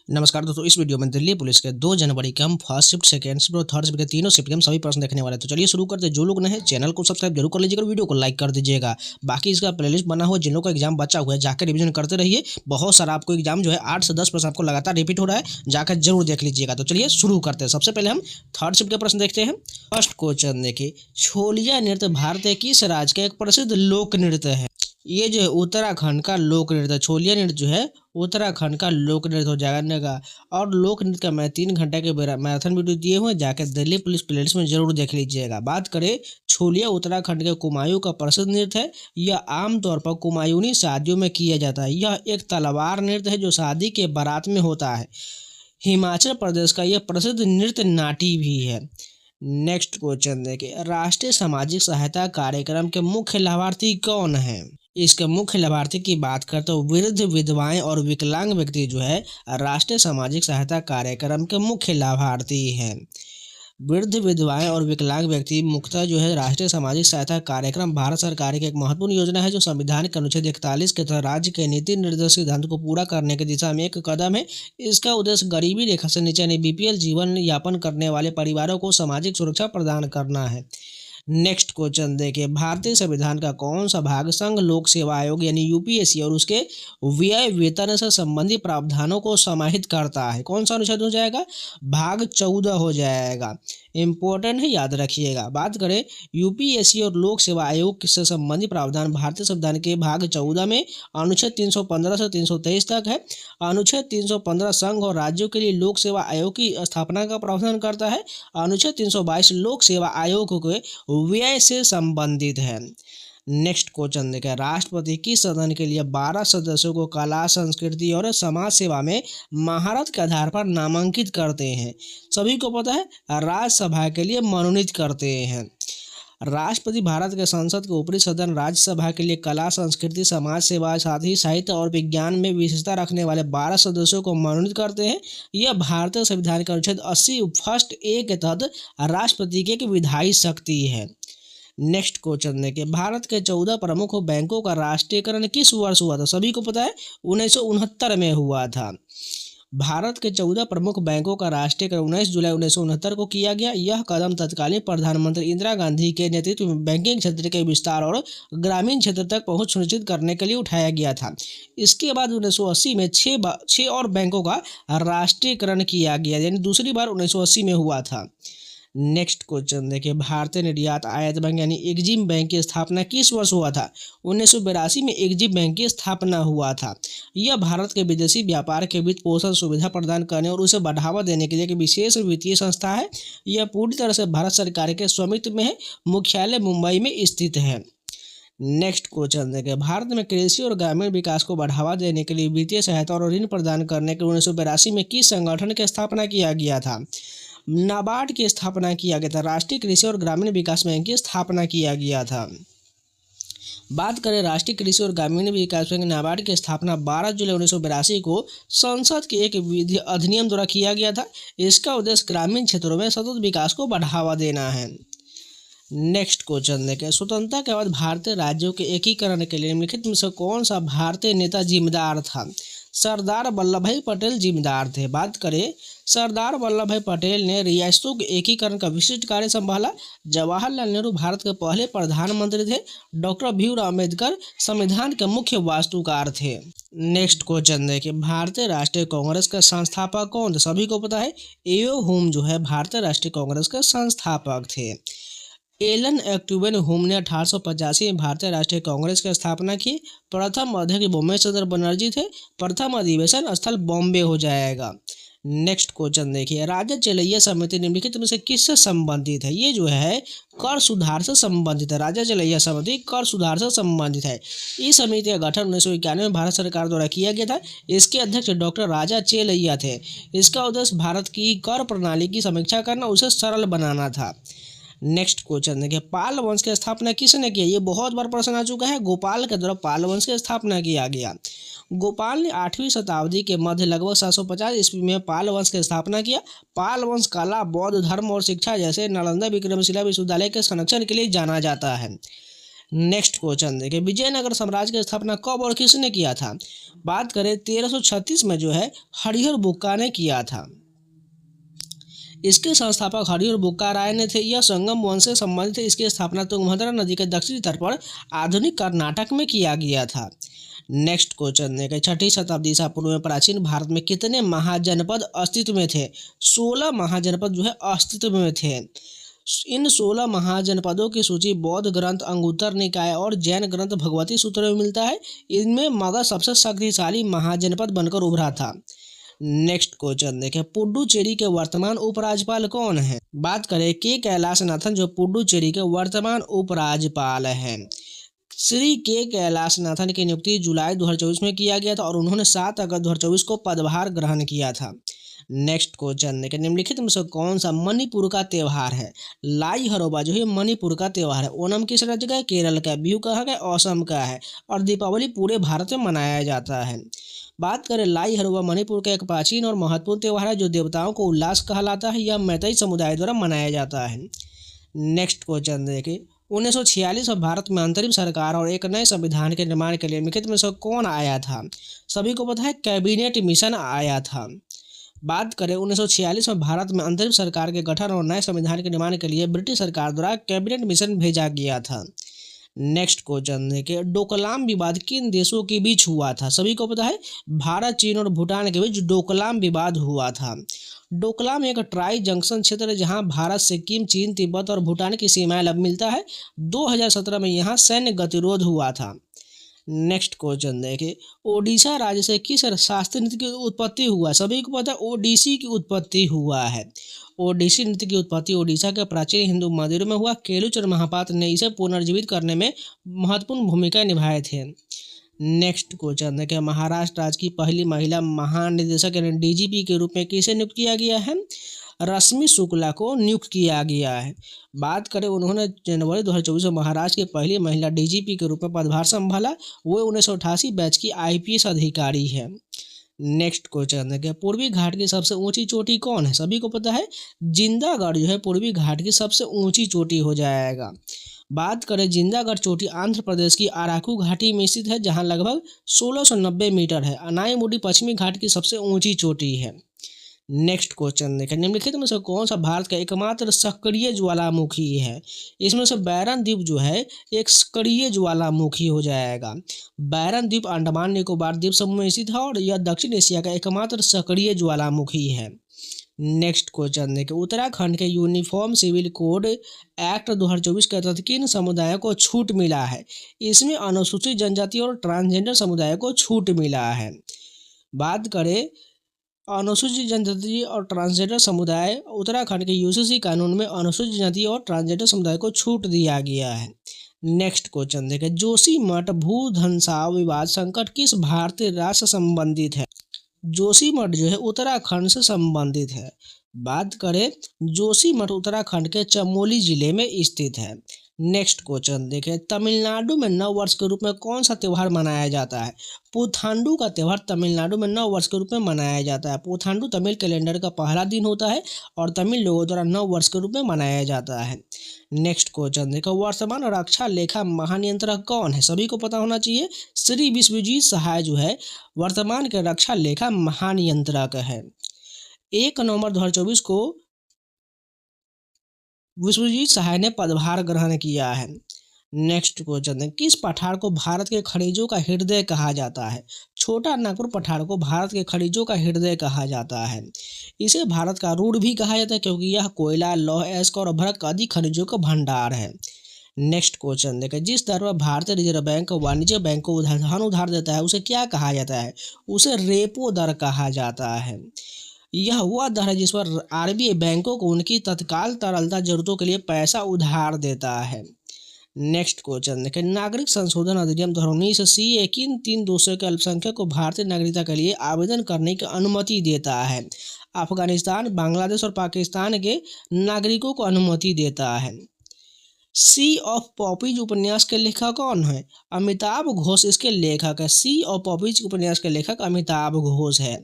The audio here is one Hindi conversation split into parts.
नमस्कार दोस्तों, इस वीडियो में दिल्ली पुलिस के 2 जनवरी के हम फर्स्ट शिफ्ट, सेकंड शिफ्ट और थर्ड शिफ्ट के तीनों शिफ्ट के हम सभी प्रश्न देखने वाले हैं। तो चलिए शुरू करते हैं। जो लोग नए हैं चैनल को सब्सक्राइब जरूर कर लीजिएगा और वीडियो को लाइक कर दीजिएगा। बाकी इसका प्लेलिस्ट बना हुआ है, जिन लोगों का एग्जाम बचा हुआ है जाकर रिवीजन करते रहिए। बहुत सारा आपको एग्जाम जो है 8 से 10 प्रश्न आपको लगातार रिपीट हो रहा है, जाकर जरूर देख लीजिएगा। तो चलिए शुरू करते हैं। सबसे पहले हम थर्ड शिफ्ट के प्रश्न देखते हैं। फर्स्ट क्वेश्चन देखिए, छोलिया नृत्य भारत के किस राज्य का एक प्रसिद्ध लोक नृत्य है? ये जो है उत्तराखंड का लोक नृत्य, छोलिया नृत्य जो है उत्तराखंड का लोक नृत्य हो जाएगा। और लोक नृत्य का मैं 3 घंटे के मैराथन वीडियो दिए हुए हैं, जाकर दिल्ली पुलिस प्लेलिस्ट में जरूर देख लीजिएगा। बात करें छोलिया उत्तराखंड के कुमायूं का प्रसिद्ध नृत्य है। यह आमतौर पर कुमायूनी शादियों में किया जाता है। यह एक तलवार नृत्य है जो शादी के बारात में होता है। हिमाचल प्रदेश का यह प्रसिद्ध नृत्य नाटी भी है। नेक्स्ट क्वेश्चन देखिए, राष्ट्रीय सामाजिक सहायता कार्यक्रम के मुख्य लाभार्थी कौन है? इसके मुख्य लाभार्थी की बात करते तो वृद्ध, विधवाएं और विकलांग व्यक्ति जो है राष्ट्रीय सामाजिक सहायता कार्यक्रम के मुख्य लाभार्थी हैं। वृद्ध, विधवाएं और विकलांग व्यक्ति मुख्यतः जो है राष्ट्रीय सामाजिक सहायता कार्यक्रम भारत सरकार की एक महत्वपूर्ण योजना है, जो संविधान के अनुच्छेद 41 के तहत राज्य के नीति निर्देश सिद्धांत को पूरा करने की दिशा में एक कदम है। इसका उद्देश्य गरीबी रेखा से नीचे यानी बीपीएल जीवन यापन करने वाले परिवारों को सामाजिक सुरक्षा प्रदान करना है। नेक्स्ट क्वेश्चन देखिए, भारतीय संविधान का कौन सा भाग संघ लोक सेवा आयोग यानी यूपीएससी और उसके व्यय वेतन से संबंधित प्रावधानों को समाहित करता है? कौन सा अनुच्छेद हो जाएगा? भाग 14 हो जाएगा। इंपॉर्टेंट है, याद रखिएगा। बात करें यूपीएससी और लोक सेवा आयोग से संबंधित प्रावधान भारतीय संविधान के भाग 14 में अनुच्छेद 315 से 323 तक है। अनुच्छेद 315 संघ और राज्यों के लिए लोक सेवा आयोग की स्थापना का प्रावधान करता है। अनुच्छेद 322 लोक सेवा आयोग के व्यय से संबंधित है। नेक्स्ट क्वेश्चन देखें, राष्ट्रपति किस सदन के लिए 12 सदस्यों को कला, संस्कृति और समाज सेवा में महारत के आधार पर नामांकित करते हैं? सभी को पता है, राज्यसभा के लिए मनोनीत करते हैं। राष्ट्रपति भारत के संसद के ऊपरी सदन राज्यसभा के लिए कला, संस्कृति, समाज सेवा, साथ ही साहित्य और विज्ञान में विशेषता रखने वाले 12 सदस्यों को मनोनीत करते हैं। यह भारतीय संविधान के अनुच्छेद 80 फर्स्ट ए के तहत राष्ट्रपति की एक विधायी शक्ति है। नेक्स्ट क्वेश्चन देखिए, भारत के 14 प्रमुख बैंकों का राष्ट्रीयकरण किस वर्ष हुआ था? सभी को पता है, 1969 में हुआ था। भारत के 14 प्रमुख बैंकों का राष्ट्रीयकरण 19 जुलाई 1969 को किया गया। यह कदम तत्कालीन प्रधानमंत्री इंदिरा गांधी के नेतृत्व में बैंकिंग क्षेत्र के विस्तार और ग्रामीण क्षेत्र तक पहुंच सुनिश्चित करने के लिए उठाया गया था। इसके बाद 1980 में 6 और बैंकों का राष्ट्रीयकरण किया गया, यानी दूसरी बार 1980 में हुआ था। नेक्स्ट क्वेश्चन देखिए, भारतीय निर्यात आयात बैंक यानी एग्जिम बैंक की स्थापना किस वर्ष हुआ था? 1982 में एग्जिम बैंक की स्थापना हुआ था। यह भारत के विदेशी व्यापार के वित्त पोषण सुविधा प्रदान करने और उसे बढ़ावा देने के लिए एक विशेष वित्तीय संस्था है। यह पूरी तरह से भारत सरकार के स्वामित्व में है। मुख्यालय मुंबई में स्थित है। नेक्स्ट क्वेश्चन देखिए, भारत में कृषि और ग्रामीण विकास को बढ़ावा देने के लिए वित्तीय सहायता और ऋण प्रदान करने के लिए 1982 में किस संगठन की स्थापना किया गया था? नाबार्ड की स्थापना किया गया था। राष्ट्रीय कृषि और ग्रामीण विकास बैंक की स्थापना किया गया था। बात करें राष्ट्रीय कृषि और ग्रामीण विकास बैंक नाबार्ड की स्थापना 12 जुलाई 1982 को संसद के एक अधिनियम द्वारा किया गया था। इसका उद्देश्य ग्रामीण क्षेत्रों में सतत विकास को बढ़ावा देना है। नेक्स्ट क्वेश्चन देखें, स्वतंत्रता के बाद भारतीय राज्यों के एकीकरण के लिए निम्नलिखित में से कौन सा भारतीय नेता जिम्मेदार था? सरदार वल्लभ भाई पटेल जिम्मेदार थे। बात करें, सरदार वल्लभ भाई पटेल ने रियासतों के एकीकरण का विशिष्ट कार्य संभाला। जवाहरलाल नेहरू भारत के पहले प्रधानमंत्री थे। डॉक्टर भीमराव अम्बेडकर संविधान के मुख्य वास्तुकार थे। नेक्स्ट क्वेश्चन देखिए, भारतीय राष्ट्रीय कांग्रेस का संस्थापक कौन थे? सभी को पता है, एओ हुम जो है भारतीय राष्ट्रीय कांग्रेस के संस्थापक थे। एलन एक्टुवेन हुम ने 1885 में भारतीय राष्ट्रीय कांग्रेस की स्थापना की। प्रथम अध्यक्ष बॉम्बे चंद्र बनर्जी थे। प्रथम अधिवेशन स्थल बॉम्बे हो जाएगा। नेक्स्ट क्वेश्चन देखिए, राज्य चलैया समिति निम्नलिखित में से किससे संबंधित है? ये जो है कर सुधार से संबंधित है। राज्य चलैया समिति कर सुधार से संबंधित है। इस समिति का गठन 1991 में भारत सरकार द्वारा किया गया था। इसके अध्यक्ष डॉक्टर राजा चेलैया थे। इसका उद्देश्य भारत की कर प्रणाली की समीक्षा करना, उसे सरल बनाना था। नेक्स्ट क्वेश्चन देखिए, पाल वंश की स्थापना किसने की? ये बहुत बार प्रश्न आ चुका है। गोपाल के द्वारा पाल वंश की स्थापना किया गया। गोपाल ने 8वीं शताब्दी के मध्य लगभग 750 ईस्वी में पाल वंश की स्थापना किया। पाल वंश कला, बौद्ध धर्म और शिक्षा जैसे नालंदा विक्रमशिला विश्वविद्यालय के संरक्षण के लिए जाना जाता है। नेक्स्ट क्वेश्चन देखिए, विजयनगर साम्राज्य की स्थापना कब और किसने किया था? बात करें 1336 में जो है हरिहर बुक्का ने किया था। इसके संस्थापक हरिहर बुक्का राय ने थे। यह संगम वंश से संबंधित है। इसकी स्थापना तुंगभद्रा नदी के दक्षिणी तट पर आधुनिक कर्नाटक में किया गया था। नेक्स्ट क्वेश्चन देखिए, 6ठी शताब्दी ईसा पूर्व में प्राचीन भारत में कितने महाजनपद अस्तित्व में थे? 16 महाजनपद जो है अस्तित्व में थे। इन 16 महाजनपदों की सूची बौद्ध ग्रंथ अंगुत्तर निकाय और जैन ग्रंथ भगवती सूत्र में मिलता है। इनमें मगध सबसे शक्तिशाली महाजनपद बनकर उभरा था। नेक्स्ट क्वेश्चन देखें, पुडुचेरी के वर्तमान उपराज्यपाल कौन है? बात करें के कैलाशनाथन, जो पुडुचेरी के वर्तमान उपराज्यपाल हैं। श्री के कैलाशनाथन की नियुक्ति जुलाई 2024 में किया गया था और उन्होंने 7 अगस्त 2024 को पदभार ग्रहण किया था। नेक्स्ट क्वेश्चन देखिए, निम्नलिखित में से कौन सा मणिपुर का त्यौहार है? लाई हरोबा जो है मणिपुर का त्यौहार है। ओणम किस राज्य का है? केरल का। बिहू कहाँ का है? असम का है। और दीपावली पूरे भारत में मनाया जाता है। बात करें लाई हरोबा मणिपुर का एक प्राचीन और महत्वपूर्ण त्यौहार है जो देवताओं को उल्लास कहलाता है। यह मैतेई समुदाय द्वारा मनाया जाता है। नेक्स्ट क्वेश्चन देखिए, 1946 में भारत में अंतरिम सरकार और एक नए संविधान के निर्माण के लिए निम्नलिखित में से कौन आया था? सभी को पता है, कैबिनेट मिशन आया था। बात करें 1946 में भारत में अंतरिम सरकार के गठन और नए संविधान के निर्माण के लिए ब्रिटिश सरकार द्वारा कैबिनेट मिशन भेजा गया था। नेक्स्ट क्वेश्चन देखिए, डोकलाम विवाद किन देशों के बीच हुआ था? सभी को पता है, भारत, चीन और भूटान के बीच डोकलाम विवाद हुआ था। डोकलाम एक ट्राई जंक्शन क्षेत्र है जहां भारत, सिक्किम, चीन, तिब्बत और भूटान की सीमाएं अब मिलता है। 2017 में यहां सैन्य गतिरोध हुआ था। नेक्स्ट क्वेश्चन देखिए, ओडिशा राज्य से किस शास्त्रीय नृत्य की उत्पत्ति हुआ? सभी को पता है, ओडिसी की उत्पत्ति हुआ है। ओडिसी नृत्य की उत्पत्ति ओडिशा के प्राचीन हिंदू मंदिरों में हुआ। केलुचरण महापात्र ने इसे पुनर्जीवित करने में महत्वपूर्ण भूमिका निभाए थे। नेक्स्ट क्वेश्चन देखिए, महाराष्ट्र राज्य की पहली महिला महानिदेशक यानी डीजीपी के रूप में किसे नियुक्त किया गया है? रश्मि शुक्ला को नियुक्त किया गया है। बात करें, उन्होंने जनवरी 2024 में महाराष्ट्र की पहली महिला डीजीपी के रूप में पदभार संभाला। वो 1988 बैच की आईपीएस अधिकारी है। नेक्स्ट क्वेश्चन देखिए, पूर्वी घाट की सबसे ऊंची चोटी कौन है? सभी को पता है, जिंदागढ़ जो है पूर्वी घाट की सबसे ऊंची चोटी हो जाएगा। बात करें, जिंदागढ़ चोटी आंध्र प्रदेश की अराकू घाटी में स्थित है जहां लगभग 1690 मीटर है। अनाईमुडी पश्चिमी घाट की सबसे ऊंची चोटी है। नेक्स्ट क्वेश्चन देखें, निम्नलिखित में से कौन सा भारत का एकमात्र सक्रिय ज्वालामुखी है? इसमें से बैरन द्वीप जो है एक सक्रिय ज्वालामुखी हो जाएगा। बैरन द्वीप अंडमान निकोबार द्वीप समूह में स्थित है और यह दक्षिण एशिया का एकमात्र सक्रिय ज्वालामुखी है। नेक्स्ट क्वेश्चन देखें, उत्तराखंड के यूनिफॉर्म सिविल कोड एक्ट 2024 के तहत किन समुदायों को छूट मिला है? इसमें अनुसूचित जनजाति और ट्रांसजेंडर समुदाय को छूट मिला है। बात करें, अनुसूचित जनजाति और ट्रांसजेंडर समुदाय, उत्तराखंड के यूसीसी कानून में अनुसूचित जनजाति और ट्रांसजेंडर समुदाय को छूट दिया गया है। नेक्स्ट क्वेश्चन देखें, जोशीमठ भू धनसाव विवाद संकट किस भारतीय राज्य से संबंधित है? जोशीमठ जो है उत्तराखंड से संबंधित है। बात करें, जोशीमठ उत्तराखंड के चमोली जिले में स्थित है। नेक्स्ट क्वेश्चन देखें, तमिलनाडु में नव वर्ष के रूप में कौन सा त्यौहार मनाया जाता है? पुथांडु का त्यौहार तमिलनाडु में नव वर्ष के रूप में मनाया जाता है। पुथांडु तमिल कैलेंडर का पहला दिन होता है और तमिल लोगों द्वारा नव वर्ष के रूप में मनाया जाता है। नेक्स्ट क्वेश्चन देखो, वर्तमान रक्षा लेखा महानियंत्रक कौन है? सभी को पता होना चाहिए, श्री विश्वजीत सहाय जो है वर्तमान के रक्षा लेखा महानियंत्रक है। 1 नवंबर 2024 को विश्वजीत सहाय ने पदभार ग्रहण किया है। नेक्स्ट क्वेश्चन है, किस पठार को भारत के खनिजों का हृदय कहा जाता है? छोटा नागपुर पठार को भारत के खनिजों का हृदय कहा जाता है। इसे भारत का रूट भी कहा जाता है क्योंकि यह कोयला, लौह अयस्क और भ्रक आदि खनिजों का भंडार है। नेक्स्ट क्वेश्चन देखें, जिस दर पर भारतीय रिजर्व बैंक वाणिज्य बैंक को धन उधार देता है उसे क्या कहा जाता है? उसे रेपो दर कहा जाता है। यह वह दर है जिस पर आरबीआई बैंकों को उनकी तत्काल तरलता जरूरतों के लिए पैसा उधार देता है। नेक्स्ट क्वेश्चन देखें, नागरिक संशोधन अधिनियम 2019 सीए किन 3 देशों के अल्पसंख्यक को भारतीय नागरिकता के लिए आवेदन करने की अनुमति देता है? अफगानिस्तान, बांग्लादेश और पाकिस्तान के नागरिकों को अनुमति देता है। सी ऑफ पॉपीज उपन्यास के लेखक कौन है? अमिताभ घोष इसके लेखक है। सी ऑफ पॉपीज उपन्यास के लेखक अमिताभ घोष है।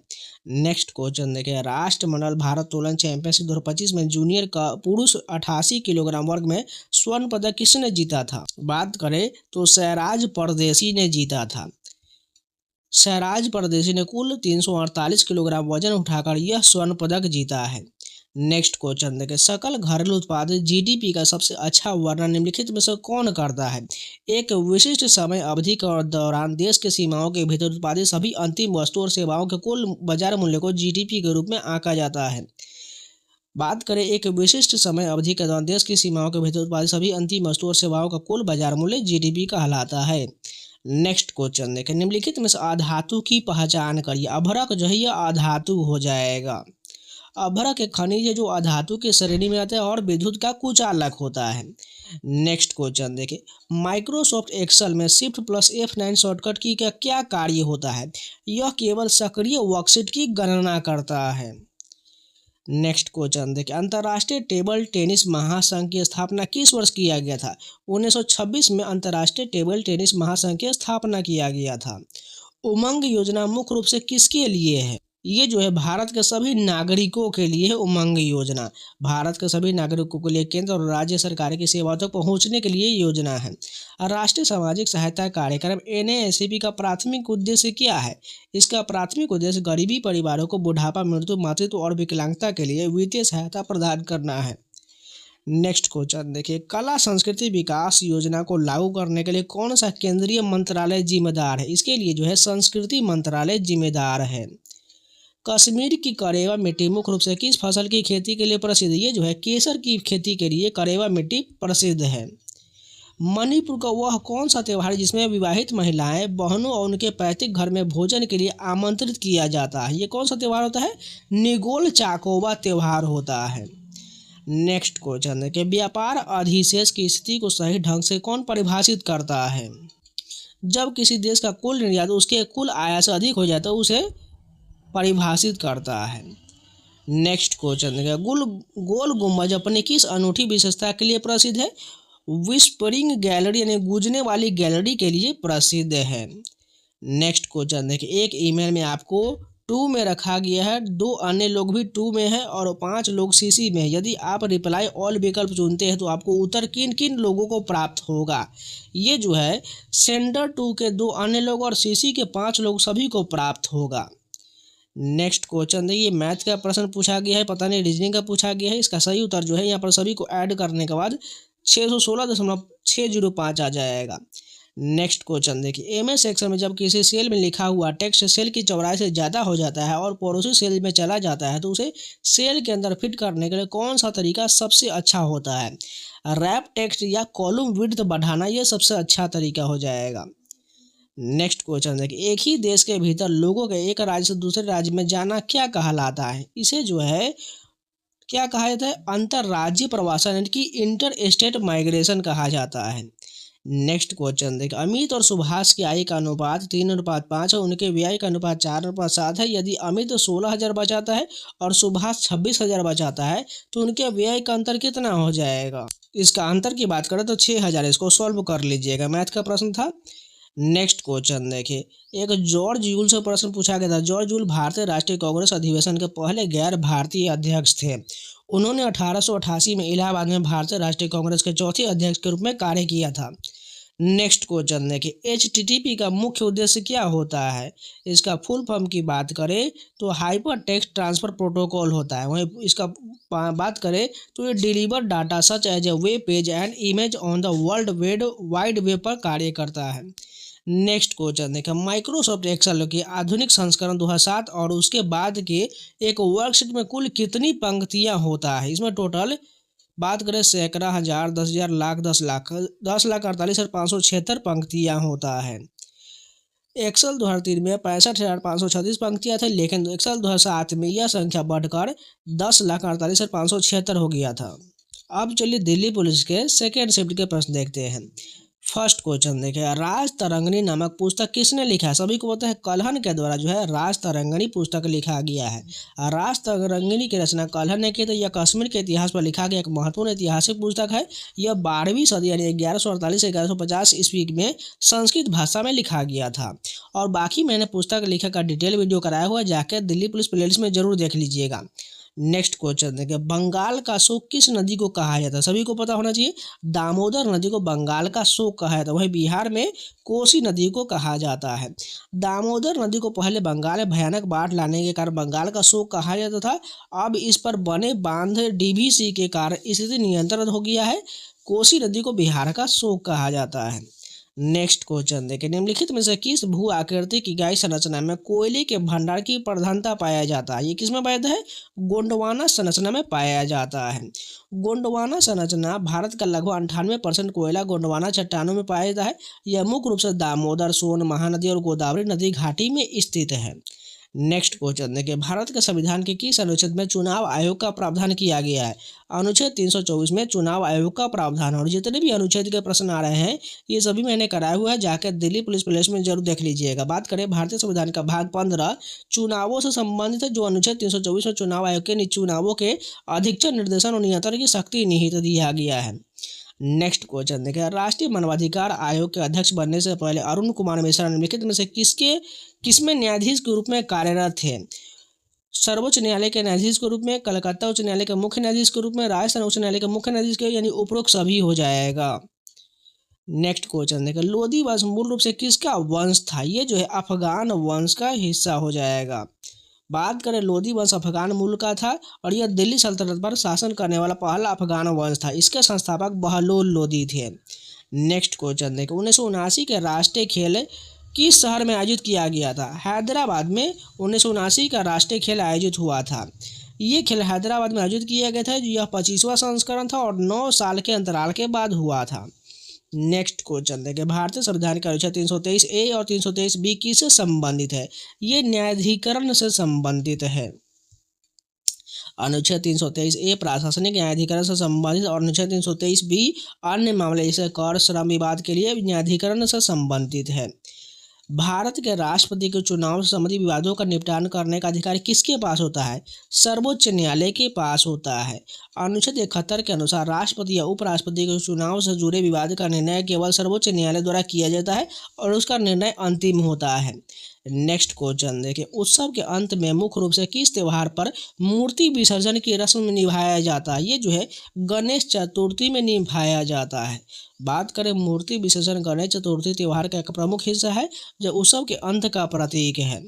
नेक्स्ट क्वेश्चन देखिए, राष्ट्रमंडल भारत तोलन चैंपियनशिप 2025 में जूनियर का पुरुष 88 किलोग्राम वर्ग में स्वर्ण पदक किसने जीता था? बात करें तो सहराज परदेसी ने जीता था। सहराज परदेसी ने कुल 348 किलोग्राम वजन उठाकर यह स्वर्ण पदक जीता है। नेक्स्ट क्वेश्चन देखें, सकल घरेलू उत्पाद जीडीपी का सबसे अच्छा वर्णन निम्नलिखित में से कौन करता है? एक विशिष्ट समय अवधि के दौरान देश के सीमाओं के भीतर उत्पादित सभी अंतिम वस्तुओं और सेवाओं के कुल बाजार मूल्य को जीडीपी के रूप में आंका जाता है। बात करें एक विशिष्ट समय अवधि के दौरान देश की सीमाओं के भीतर उत्पादित सभी अंतिम वस्तुओं और सेवाओं का कुल बाजार मूल्य जीडीपी कहलाता है। नेक्स्ट क्वेश्चन देखें, निम्नलिखित में से अधातु की पहचान करिए। अभ्रक जो है यह अधातु हो जाएगा। अभ्रक एक खनिज है जो अधातु की श्रेणी में आता है और विद्युत का कुचालक होता है। नेक्स्ट क्वेश्चन देखिए, माइक्रोसॉफ्ट एक्सेल में शिफ्ट प्लस F9 शॉर्टकट की का क्या कार्य होता है? यह केवल सक्रिय वर्कशीट की गणना करता है। नेक्स्ट क्वेश्चन देखिए, अंतर्राष्ट्रीय टेबल टेनिस महासंघ की स्थापना किस वर्ष किया गया था? 1926 में अंतर्राष्ट्रीय टेबल टेनिस महासंघ की स्थापना किया गया था। उमंग योजना मुख्य रूप से किसके लिए है? ये जो है भारत के सभी नागरिकों के लिए है। उमंग योजना भारत के सभी नागरिकों के लिए केंद्र और राज्य सरकार की सेवाओं तक पहुंचने के लिए योजना है। राष्ट्रीय सामाजिक सहायता कार्यक्रम NASCP का प्राथमिक उद्देश्य क्या है? इसका प्राथमिक उद्देश्य गरीबी परिवारों को बुढ़ापा, मृत्यु, मातृत्व और विकलांगता के लिए वित्तीय सहायता प्रदान करना है। नेक्स्ट क्वेश्चन देखिए, कला संस्कृति विकास योजना को लागू करने के लिए कौन सा केंद्रीय मंत्रालय जिम्मेदार है? इसके लिए जो है संस्कृति मंत्रालय जिम्मेदार है। कश्मीर की करेवा मिट्टी मुख्य रूप से किस फसल की खेती के लिए प्रसिद्ध है? ये जो है केसर की खेती के लिए करेवा मिट्टी प्रसिद्ध है। मणिपुर का वह कौन सा त्यौहार है जिसमें विवाहित महिलाएं बहनों और उनके पैतृक घर में भोजन के लिए आमंत्रित किया जाता है? ये कौन सा त्यौहार होता है? निगोल चाकोबा त्यौहार होता है। नेक्स्ट क्वेश्चन है कि व्यापार अधिशेष की स्थिति को सही ढंग से कौन परिभाषित करता है? जब किसी देश का कुल निर्यात उसके कुल आय से अधिक हो जाता है उसे परिभाषित करता है। नेक्स्ट क्वेश्चन देखिए, गोल गुम्बज अपनी किस अनूठी विशेषता के लिए प्रसिद्ध है? विस्परिंग गैलरी यानी गूंजने वाली गैलरी के लिए प्रसिद्ध है। नेक्स्ट क्वेश्चन देखिए, एक ईमेल में आपको 2 में रखा गया है, 2 अन्य लोग भी 2 में है और 5 लोग CC में है। यदि आप रिप्लाई ऑल विकल्प चुनते हैं तो आपको उत्तर किन किन लोगों को प्राप्त होगा? ये जो है सेंडर 2 के 2 अन्य लोग और CC के 5 लोग सभी को प्राप्त होगा। नेक्स्ट क्वेश्चन देखिए, मैथ का प्रश्न पूछा गया है, पता नहीं रीजनिंग का पूछा गया है। इसका सही उत्तर जो है यहाँ पर सभी को ऐड करने के बाद 616.605 आ जाएगा। नेक्स्ट क्वेश्चन देखिए, MS सेक्शन में जब किसी सेल में लिखा हुआ टेक्स्ट सेल की चौड़ाई से ज़्यादा हो जाता है और पड़ोसी सेल में चला जाता है तो उसे सेल के अंदर फिट करने के लिए कौन सा तरीका सबसे अच्छा होता है? रैप टेक्स्ट या कॉलम विड्थ बढ़ाना, यह सबसे अच्छा तरीका हो जाएगा। नेक्स्ट क्वेश्चन देखिए, एक ही देश के भीतर लोगों के एक राज्य से दूसरे राज्य में जाना क्या कहलाता है? इसे जो है क्या कहा जाता है? अंतर्राज्यीय प्रवासन यानी कि इंटर स्टेट माइग्रेशन कहा जाता है। नेक्स्ट क्वेश्चन देखिए, अमित और सुभाष की आय का अनुपात 3:5 है, उनके व्यय का अनुपात 4:7 है। यदि अमित 16,000 बचाता है और सुभाष 26,000 बचाता है तो उनके व्यय का अंतर कितना हो जाएगा? इसका अंतर की बात करें तो 6,000। इसको सॉल्व कर लीजिएगा, मैथ का प्रश्न था। नेक्स्ट क्वेश्चन देखिए, एक जॉर्ज यूल से प्रश्न पूछा गया था। जॉर्ज यूल भारतीय राष्ट्रीय कांग्रेस अधिवेशन के पहले गैर भारतीय अध्यक्ष थे। उन्होंने 1888 में इलाहाबाद में भारतीय राष्ट्रीय कांग्रेस के चौथे अध्यक्ष के रूप में कार्य किया था। नेक्स्ट क्वेश्चन देखिए, HTTP का मुख्य उद्देश्य क्या होता है? इसका फुल फॉर्म की बात करें तो हाइपर टेक्स्ट ट्रांसफर प्रोटोकॉल होता है। वहीं इसका बात करें तो ये deliver data such as a web page and image on the world wide web पर कार्य करता है। नेक्स्ट क्वेश्चन देखिए, माइक्रोसॉफ्ट एक्सेल के आधुनिक संस्करण 2007 और उसके बाद के एक वर्कशीट में कुल कितनी पंक्तियां होता है? इसमें टोटल बात करें सैकड़ा, हजार, 10,000, लाख, 10 लाख, 10,48,576 पंक्तियां होता है। एक्सेल 2003 में 65,536 पंक्तियां थे, लेकिन एक्सेल 2007 में यह संख्या बढ़कर 10,48,576 हो गया था। अब चलिए दिल्ली पुलिस के सेकेंड शिफ्ट के प्रश्न देखते हैं। फर्स्ट क्वेश्चन देखिए, राज तरंगिणी नामक पुस्तक किसने लिखा है? सभी को पता है कल्हण के द्वारा जो है राज तरंगिणी पुस्तक लिखा गया है। राज तरंगिणी की रचना कल्हण ने की थी। यह कश्मीर के इतिहास पर लिखा गया एक महत्वपूर्ण ऐतिहासिक पुस्तक है। यह 12वीं सदी यानी 1148 से 1150 ईस्वी में संस्कृत भाषा में लिखा गया था। और बाकी मैंने पुस्तक लेखक का डिटेल वीडियो कराया हुआ है, जाकर दिल्ली पुलिस प्लेलिस्ट में जरूर देख लीजिएगा। नेक्स्ट क्वेश्चन देखिए, बंगाल का शोक किस नदी को कहा जाता है? सभी को पता होना चाहिए, दामोदर नदी को बंगाल का शोक कहा जाता है। वहीं बिहार में कोसी नदी को कहा जाता है। दामोदर नदी को पहले बंगाल में भयानक बाढ़ लाने के कारण बंगाल का शोक कहा जाता था। अब इस पर बने बांध डीवीसी के कारण स्थिति नियंत्रण हो गया है। कोसी नदी को बिहार का शोक कहा जाता है। नेक्स्ट क्वेश्चन देखिए, निम्नलिखित में से किस भू आकृति की गाय संरचना में कोयले के भंडार की प्रधानता पाया जाता है? ये किस में पाया जाता है? गोंडवाना संरचना में पाया जाता है। गोंडवाना संरचना भारत का लगभग 98% कोयला गोंडवाना चट्टानों में पाया जाता है। यह मुख्य रूप से दामोदर, सोन, महानदी और गोदावरी नदी घाटी में स्थित है। नेक्स्ट क्वेश्चन देखिए, भारत के संविधान के किस अनुच्छेद में चुनाव आयोग का प्रावधान किया गया है? अनुच्छेद 324 में चुनाव आयोग का प्रावधान। और जितने भी अनुच्छेद के प्रश्न आ रहे हैं ये सभी मैंने कराया हुआ है, जाकर दिल्ली पुलिस प्लेलिस्ट में जरूर देख लीजिएगा। बात करें भारतीय संविधान का भाग 15 चुनावों से संबंधित है, जो अनुच्छेद 324 में चुनाव आयोग के चुनावों के अधीक्षण, निर्देशन और नियंत्रण की शक्ति निहित दिया गया है। नेक्स्ट क्वेश्चन देखिए, राष्ट्रीय मानवाधिकार आयोग के अध्यक्ष बनने से पहले अरुण कुमार मिश्रा निम्नलिखित में से किसमें न्यायाधीश के रूप में कार्यरत थे? सर्वोच्च न्यायालय के न्यायाधीश के रूप में, कलकत्ता उच्च न्यायालय के मुख्य न्यायाधीश के रूप में, राजस्थान उच्च न्यायालय के मुख्य न्यायाधीश के, यानी उपरोक्त सभी हो जाएगा। नेक्स्ट क्वेश्चन देखिए, लोदी वंश मूल रूप से किसका वंश था? ये जो है अफगान वंश का हिस्सा हो जाएगा। बात करें, लोदी वंश अफगान मूल का था और यह दिल्ली सल्तनत पर शासन करने वाला पहला अफगान वंश था। इसके संस्थापक बहलोल लोदी थे। नेक्स्ट क्वेश्चन देखिए, 1979 के राष्ट्रीय खेल किस शहर में आयोजित किया गया था? हैदराबाद में 1979 का राष्ट्रीय खेल आयोजित हुआ था। ये खेल हैदराबाद में आयोजित किया गया था। यह 25वां संस्करण था और 9 साल के अंतराल के बाद हुआ था। नेक्स्ट क्वेश्चन देखिए, भारतीय संविधान का अनुच्छेद 323A और 323B किससे संबंधित है? ये न्यायाधिकरण से संबंधित है। अनुच्छेद 323A प्रशासनिक न्यायाधिकरण से संबंधित और अनुच्छेद 323B अन्य मामले जैसे कर, श्रम विवाद के लिए न्यायाधिकरण से संबंधित है। भारत के राष्ट्रपति के चुनाव से संबंधित विवादों का निपटान करने का अधिकार किसके पास होता है? सर्वोच्च न्यायालय के पास होता है। अनुच्छेद 71 के अनुसार राष्ट्रपति या उपराष्ट्रपति के चुनाव से जुड़े विवाद का निर्णय केवल सर्वोच्च न्यायालय द्वारा किया जाता है और उसका निर्णय अंतिम होता है। नेक्स्ट क्वेश्चन देखिए, उत्सव के अंत में मुख्य रूप से किस त्यौहार पर मूर्ति विसर्जन की रस्म निभाया जाता है? ये जो है गणेश चतुर्थी में निभाया जाता है। बात करें, मूर्ति विसर्जन गणेश चतुर्थी त्यौहार का एक प्रमुख हिस्सा है जो उत्सव के अंत का प्रतीक है।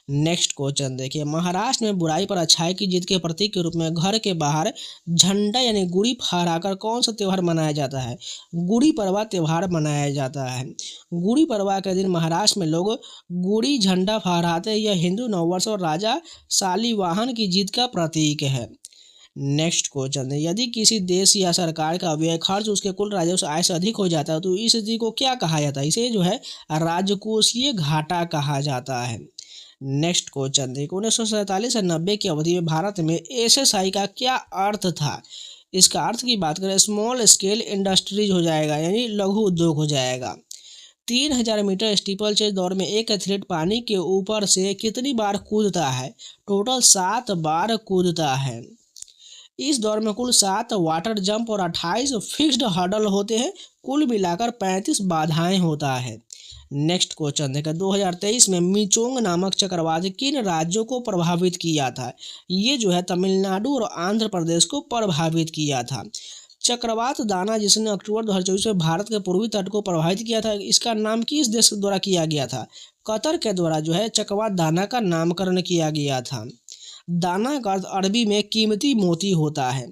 नेक्स्ट क्वेश्चन देखिए, महाराष्ट्र में बुराई पर अच्छाई की जीत के प्रतीक के रूप में घर के बाहर झंडा यानी गुड़ी फहराकर कौन सा त्यौहार मनाया जाता है? गुड़ी पड़वा त्यौहार मनाया जाता है। गुड़ी पड़वा के दिन महाराष्ट्र में लोग गुड़ी झंडा फहराते हैं। यह हिंदू नववर्ष और राजा शालिवाहन की जीत का प्रतीक है। नेक्स्ट क्वेश्चन है, यदि किसी देश या सरकार का व्यय खर्च उसके कुल राजस्व आय से अधिक हो जाता है तो इस स्थिति को क्या कहा जाता है? इसे जो है राजकोषीय घाटा कहा जाता है। नेक्स्ट क्वेश्चन देखो, 1947 से 90 की अवधि में भारत में एसएसआई का क्या अर्थ था? इसका अर्थ की बात करें, स्मॉल स्केल इंडस्ट्रीज हो जाएगा, यानी लघु उद्योग हो जाएगा। 3000 मीटर स्टीपल चेज दौड़ में एक एथलीट पानी के ऊपर से कितनी बार कूदता है? टोटल 7 बार कूदता है। इस दौर में कुल 7 वाटर जंप और 28 फिक्स्ड हर्डल होते हैं। कुल मिलाकर 35 बाधाएं होता है। नेक्स्ट क्वेश्चन देखा, 2023 में मिचोंग नामक चक्रवात किन राज्यों को प्रभावित किया था? ये जो है तमिलनाडु और आंध्र प्रदेश को प्रभावित किया था। चक्रवात दाना जिसने अक्टूबर 2024 में भारत के पूर्वी तट को प्रभावित किया था, इसका नाम किस देश द्वारा किया गया था? कतर के द्वारा जो है चक्रवात दाना का नामकरण किया गया था। दाना का अर्थ अरबी में कीमती मोती होता है।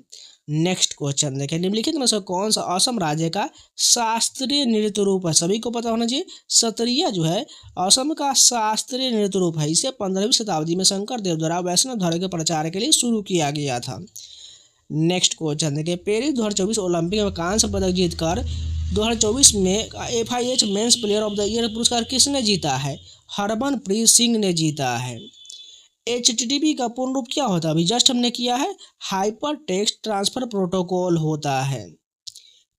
नेक्स्ट क्वेश्चन देखें, निम्नलिखित में से कौन सा असम राज्य का शास्त्रीय नृत्य रूप है? सभी को पता होना चाहिए, सत्रिया जो है असम का शास्त्रीय नृत्य रूप है। इसे 15वीं शताब्दी में शंकर देव द्वारा वैष्णव धर्म के प्रचार के लिए शुरू किया गया था। नेक्स्ट क्वेश्चन देखिए, पेरिस 2024 ओलंपिक में कांस्य पदक जीतकर 2024 में FIH men's player of the year पुरस्कार किसने जीता है? हरमनप्रीत सिंह ने जीता है। HTTP का पूर्ण रूप क्या होता है? अभी जस्ट हमने किया है, हाइपर टेक्स्ट ट्रांसफर प्रोटोकॉल होता है।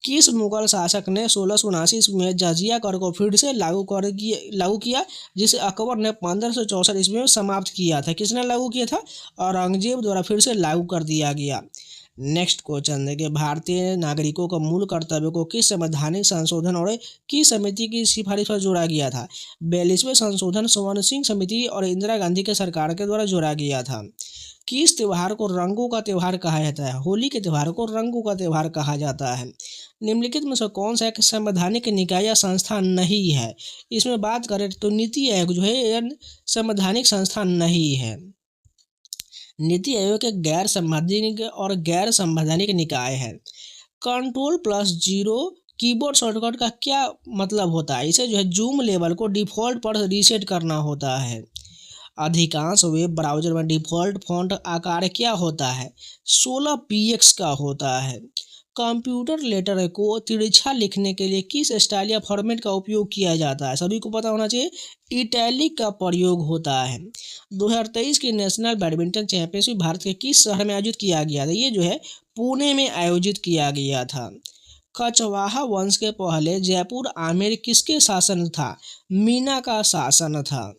किस मुगल शासक ने 1679 ईस्वी में जजिया कर को फिर से लागू किया, जिसे अकबर ने 1564 ईस्वी में समाप्त किया था? किसने लागू किया था? औरंगजेब द्वारा फिर से लागू कर दिया गया। नेक्स्ट क्वेश्चन देखिए, भारतीय नागरिकों का मूल कर्तव्य को किस संवैधानिक संशोधन और किस समिति की सिफारिश पर जोड़ा गया था? 42वें संशोधन स्वर्ण सिंह समिति और इंदिरा गांधी के सरकार के द्वारा जोड़ा गया था। किस त्योहार को रंगों का त्योहार कहा जाता है? होली के त्योहार को रंगों का त्योहार कहा जाता है। निम्नलिखित में से कौन सा एक संवैधानिक निकाय या संस्था नहीं है? इसमें बात करें तो नीति आयोग जो है यह संवैधानिक संस्था नहीं है। नीति आयोग एक गैर संवैधानिक निकाय है। Ctrl+0 कीबोर्ड शॉर्टकट का क्या मतलब होता है? इसे जो है जूम लेवल को डिफ़ॉल्ट पर रीसेट करना होता है। अधिकांश वेब ब्राउज़र में डिफ़ॉल्ट फ़ॉन्ट आकार क्या होता है? 16 px का होता है। कंप्यूटर लेटर को तिरछा लिखने के लिए किस स्टाइल या फॉर्मेट का उपयोग किया जाता है? सभी को पता होना चाहिए, इटैलिक का प्रयोग होता है। 2023 की नेशनल बैडमिंटन चैंपियनशिप भारत के किस शहर में आयोजित किया गया था? ये जो है पुणे में आयोजित किया गया था। कछवाहा वंश के पहले जयपुर आमेर किसके शासन था? मीना का शासन था।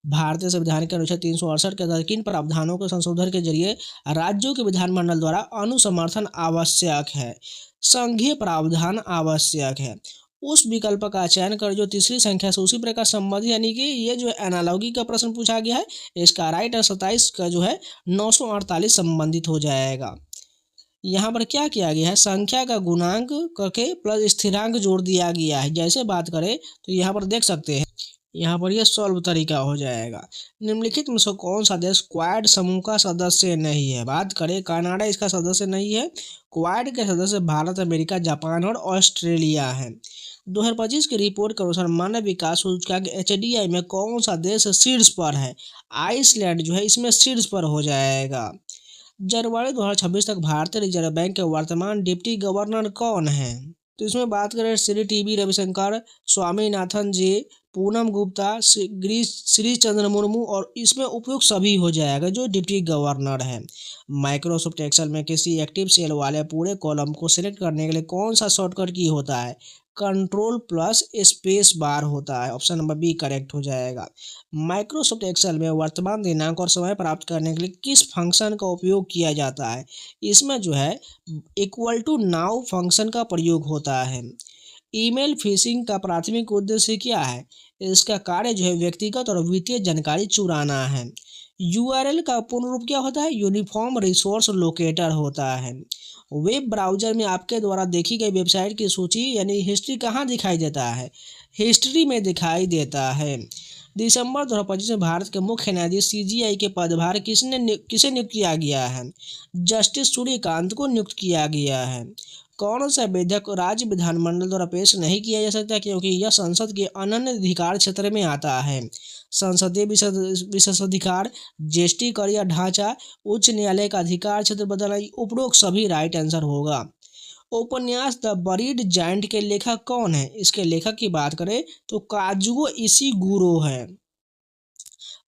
भारतीय संविधान के अनुच्छेद 368 के तहत किन प्रावधानों के संशोधन के जरिए राज्यों के विधानमंडल द्वारा अनुसमर्थन आवश्यक है? संघीय प्रावधान आवश्यक है। उस विकल्प का चयन कर जो तीसरी संख्या से उसी प्रकार संबंधित, यानी कि ये जो है एनालॉगी का प्रश्न पूछा गया है। इसका राइट 27 का जो है 948 संबंधित हो जाएगा। यहाँ पर क्या किया गया है? संख्या का गुणांक करके प्लस स्थिरांक जोड़ दिया गया है। जैसे बात करें तो यहाँ पर देख सकते हैं, यहाँ पर यह सॉल्व तरीका हो जाएगा। निम्नलिखित में से कौन सा देश क्वाड समूह का सदस्य नहीं है? बात करें कनाडा इसका सदस्य नहीं है। क्वाड के सदस्य भारत, अमेरिका, जापान और ऑस्ट्रेलिया है। 2025 की रिपोर्ट के अनुसार मानव विकास सूचकांक HDI में कौन सा देश शीर्ष पर है? आइसलैंड जो है इसमें शीर्ष पर हो जाएगा। जनवरी 2026 तक भारतीय रिजर्व बैंक के वर्तमान डिप्टी गवर्नर कौन है? तो इसमें बात करें श्री TB रविशंकर, स्वामीनाथन जी, पूनम गुप्ता, श्री चंद्र मुर्मू, और इसमें उपयुक्त सभी हो जाएगा जो डिप्टी गवर्नर है। माइक्रोसॉफ्ट एक्सेल में किसी एक्टिव सेल वाले पूरे कॉलम को सिलेक्ट करने के लिए कौन सा शॉर्टकट की होता है? Ctrl+स्पेस बार होता है। ऑप्शन नंबर बी करेक्ट हो जाएगा। माइक्रोसॉफ्ट एक्सेल में वर्तमान दिनांक और समय प्राप्त करने के लिए किस फंक्शन का उपयोग किया जाता है? इसमें जो है =नाउ फंक्शन का प्रयोग होता है। ईमेल फिशिंग का प्राथमिक उद्देश्य क्या है? इसका कार्य जो है व्यक्तिगत और वित्तीय जानकारी चुराना है। URL का पूर्ण रूप क्या होता है? यूनिफॉर्म रिसोर्स लोकेटर होता है। वेब ब्राउज़र में आपके द्वारा देखी गई वेबसाइट की सूची यानी हिस्ट्री कहाँ दिखाई देता है? हिस्ट्री में दिखाई देता है। दिसंबर 2025 में भारत के मुख्य न्यायाधीश CGI के पदभार किसे नियुक्त किया गया है? जस्टिस सूर्यकांत को नियुक्त किया गया है। कौन सा विधेयक राज्य विधानमंडल द्वारा पेश नहीं किया जा सकता क्योंकि यह संसद के अनन्य अधिकार क्षेत्र में आता है? संसदीय विशेषाधिकार, जीएसटी कर या ढांचा, उच्च न्यायालय का अधिकार क्षेत्र बदलना, उपरोक्त सभी राइट आंसर होगा। उपन्यास द बरीड जायंट के लेखक कौन है? इसके लेखक की बात करें तो काजुओ इशिगुरो है।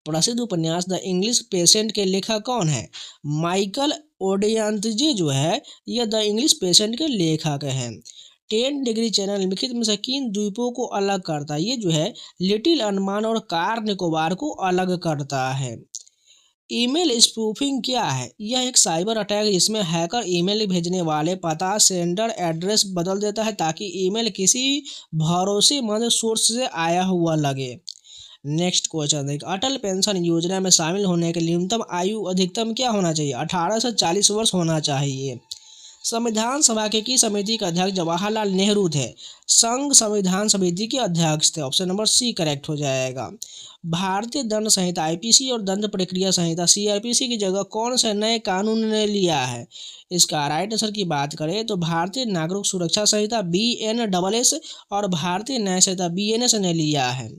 प्रसिद्ध उपन्यास द इंग्लिश पेशेंट के लेखक कौन है? माइकल ओडेयंतजे जो है यह द इंग्लिश पेशेंट के लेखक हैं। 10 डिग्री चैनल निम्नलिखित में से किन द्वीपों को अलग करता है? ये जो है लिटिल अंडमान और कार निकोबार को अलग करता है। ईमेल स्पूफिंग क्या है? यह एक साइबर अटैक जिसमें हैकर ईमेल भेजने वाले पता, सेंडर एड्रेस बदल देता है ताकि ईमेल किसी भरोसेमंद सोर्स से आया हुआ लगे। नेक्स्ट क्वेश्चन देखिए, अटल पेंशन योजना में शामिल होने के लिए न्यूनतम आयु अधिकतम क्या होना चाहिए? 18 से 40 वर्ष होना चाहिए। संविधान सभा के की समिति के अध्यक्ष जवाहरलाल नेहरू थे? संघ संविधान समिति के अध्यक्ष थे। ऑप्शन नंबर सी करेक्ट हो जाएगा। भारतीय दंड संहिता IPC और दंड प्रक्रिया संहिता CRPC की जगह कौन से नए कानून ने लिया है? इसका राइट आंसर की बात करें तो भारतीय नागरिक सुरक्षा संहिता BNSS और भारतीय न्याय संहिता BNS ने लिया है।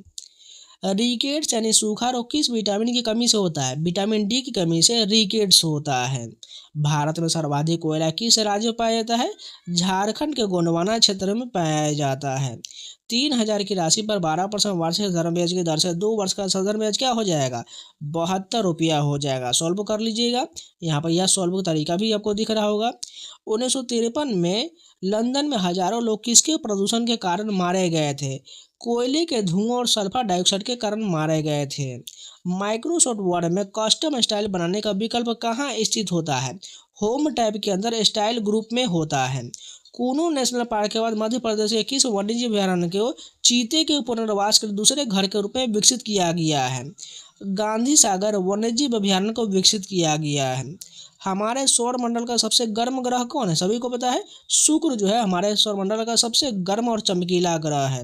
रिकेट्स यानी सूखा रोग किस विटामिन की कमी से होता है? विटामिन डी की कमी से रिकेट्स होता है। भारत में सर्वाधिक कोयला किस राज्य में पाया जाता है? झारखंड के गोंडवाना क्षेत्र में पाया जाता है। 3,000 की राशि पर 12% वार्षिक साधारण ब्याज की दर से 2 वर्ष का साधारण ब्याज क्या हो जाएगा? 72 रुपया हो जाएगा। सॉल्व कर लीजिएगा। यहाँ पर यह सॉल्व का तरीका भी आपको दिख रहा होगा। 1953 में लंदन में हजारों लोग किसके प्रदूषण के कारण मारे गए थे? कोयले के धुआं और सल्फर डाइऑक्साइड के कारण मारे गए थे। माइक्रोसॉफ्ट वर्ड में कस्टम स्टाइल बनाने का विकल्प कहाँ स्थित होता है? होम टैब के अंदर स्टाइल ग्रुप में होता है। कूनू नेशनल पार्क के बाद मध्य प्रदेश के किस वन्यजीव अभयारण्य को चीते के पुनर्वास के लिए दूसरे घर के रूप में विकसित किया गया है? गांधी सागर वन्यजीव अभयारण्य को विकसित किया गया है। हमारे सौरमंडल का सबसे गर्म ग्रह कौन है? सभी को पता है, शुक्र जो है हमारे सौरमंडल का सबसे गर्म और चमकीला ग्रह है।